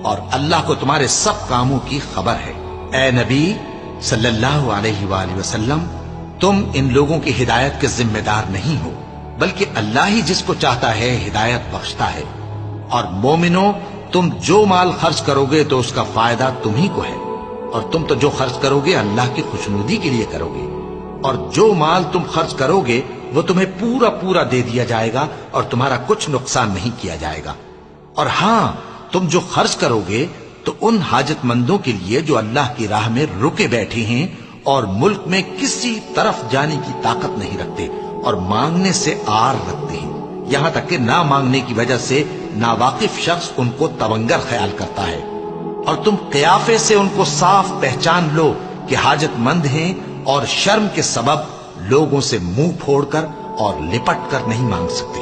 اور اللہ کو تمہارے سب کاموں کی خبر ہے۔ اے نبی صلی اللہ علیہ وآلہ وسلم، تم ان لوگوں کی ہدایت کے ذمہ دار نہیں ہو، بلکہ اللہ ہی جس کو چاہتا ہے ہدایت بخشتا ہے۔ اور مومنو، تم جو مال خرچ کرو گے تو اس کا فائدہ تمہیں کو ہے، اور تم تو جو خرچ کرو گے اللہ کی خوشنودی کے لیے کرو گے، اور جو مال تم خرچ کرو گے وہ تمہیں پورا پورا دے دیا جائے گا اور تمہارا کچھ نقصان نہیں کیا جائے گا۔ اور ہاں، تم جو خرچ کرو گے تو ان حاجت مندوں کے لیے جو اللہ کی راہ میں رکے بیٹھے ہیں اور ملک میں کسی طرف جانے کی طاقت نہیں رکھتے اور مانگنے سے آر رکھتے ہیں، یہاں تک کہ نہ مانگنے کی وجہ سے ناواقف شخص ان کو تونگر خیال کرتا ہے، اور تم قیافے سے ان کو صاف پہچان لو کہ حاجت مند ہیں، اور شرم کے سبب لوگوں سے منہ پھوڑ کر اور لپٹ کر نہیں مانگ سکتے۔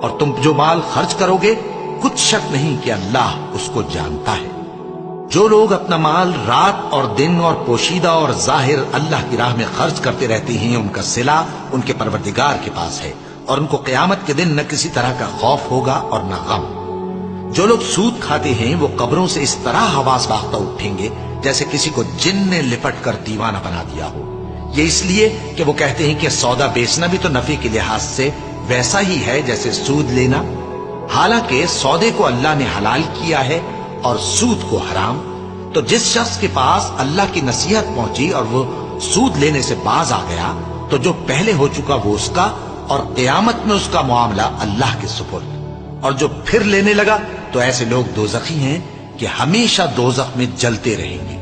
اور تم جو مال خرچ کرو گے کچھ شک نہیں کہ اللہ اس کو جانتا ہے۔ جو لوگ اپنا مال رات اور دن اور پوشیدہ اور ظاہر اللہ کی راہ میں خرچ کرتے رہتے ہیں، ان کا صلہ ان کے پروردگار کے پاس ہے، اور ان کو قیامت کے دن نہ کسی طرح کا خوف ہوگا اور نہ غم۔ جو لوگ سود کھاتے ہیں وہ قبروں سے اس طرح حواس باختہ اٹھیں گے جیسے کسی کو جن نے لپٹ کر دیوانہ بنا دیا ہو، یہ اس لیے کہ وہ کہتے ہیں کہ سودا بیچنا بھی تو نفع کے لحاظ سے ویسا ہی ہے جیسے سود لینا، حالانکہ سودے کو اللہ نے حلال کیا ہے اور سود کو حرام۔ تو جس شخص کے پاس اللہ کی نصیحت پہنچی اور وہ سود لینے سے باز آ گیا تو جو پہلے ہو چکا وہ اس کا، اور قیامت میں اس کا معاملہ اللہ کے سپرد۔ اور جو پھر لینے لگا تو ایسے لوگ دوزخی ہیں کہ ہمیشہ دوزخ میں جلتے رہیں گے۔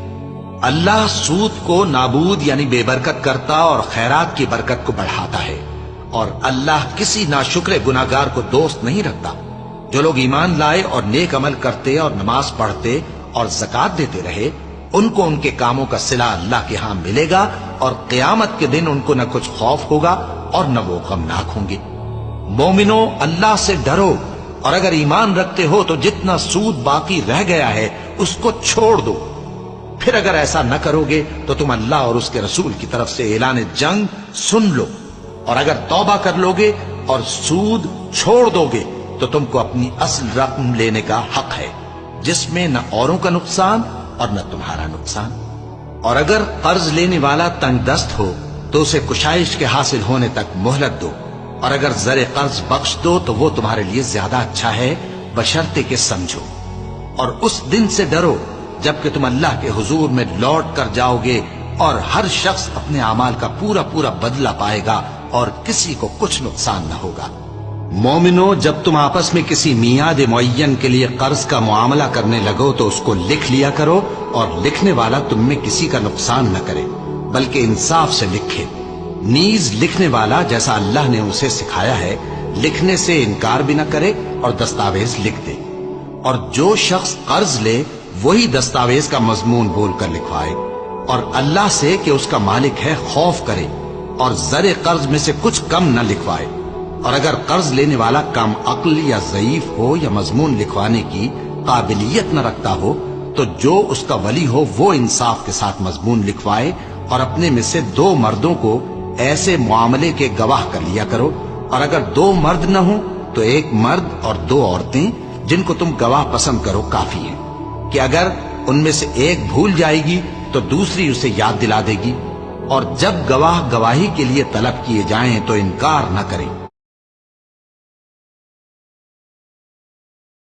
اللہ سود کو نابود یعنی بے برکت کرتا اور خیرات کی برکت کو بڑھاتا ہے، اور اللہ کسی ناشکر گناہگار کو دوست نہیں رکھتا۔ جو لوگ ایمان لائے اور نیک عمل کرتے اور نماز پڑھتے اور زکات دیتے رہے، ان کو ان کے کاموں کا صلہ اللہ کے ہاں ملے گا، اور قیامت کے دن ان کو نہ کچھ خوف ہوگا اور نہ وہ غمناک ہوں گے۔ مومنو، اللہ سے ڈرو، اور اگر ایمان رکھتے ہو تو جتنا سود باقی رہ گیا ہے اس کو چھوڑ دو۔ پھر اگر ایسا نہ کرو گے تو تم اللہ اور اس کے رسول کی طرف سے اعلان جنگ سن لو، اور اگر توبہ کر لو گے اور سود چھوڑ دو گے تو تم کو اپنی اصل رقم لینے کا حق ہے، جس میں نہ اوروں کا نقصان اور نہ تمہارا نقصان۔ اور اگر قرض لینے والا تنگ دست ہو تو اسے کشائش کے حاصل ہونے تک مہلت دو، اور اگر زر قرض بخش دو تو وہ تمہارے لیے زیادہ اچھا ہے، بشرطے کہ سمجھو۔ اور اس دن سے ڈرو جبکہ تم اللہ کے حضور میں لوٹ کر جاؤ گے، اور ہر شخص اپنے اعمال کا پورا پورا بدلہ پائے گا اور کسی کو کچھ نقصان نہ ہوگا۔ مومنو، جب تم آپس میں کسی میعاد معین کے لیے قرض کا معاملہ کرنے لگو تو اس کو لکھ لیا کرو، اور لکھنے والا تم میں کسی کا نقصان نہ کرے بلکہ انصاف سے لکھے۔ نیز لکھنے والا جیسا اللہ نے اسے سکھایا ہے لکھنے سے انکار بھی نہ کرے اور دستاویز لکھ دے، اور جو شخص قرض لے وہی دستاویز کا مضمون بول کر لکھوائے، اور اللہ سے کہ اس کا مالک ہے خوف کرے، اور زر قرض میں سے کچھ کم نہ لکھوائے۔ اور اگر قرض لینے والا کم عقل یا ضعیف ہو یا مضمون لکھوانے کی قابلیت نہ رکھتا ہو تو جو اس کا ولی ہو وہ انصاف کے ساتھ مضمون لکھوائے، اور اپنے میں سے 2 مردوں کو ایسے معاملے کے گواہ کر لیا کرو، اور اگر 2 مرد نہ ہوں تو 1 مرد اور 2 عورتیں جن کو تم گواہ پسند کرو کافی ہیں، کہ اگر ان میں سے ایک بھول جائے گی تو دوسری اسے یاد دلا دے گی، اور جب گواہ گواہی کے لیے طلب کیے جائیں تو انکار نہ کریں۔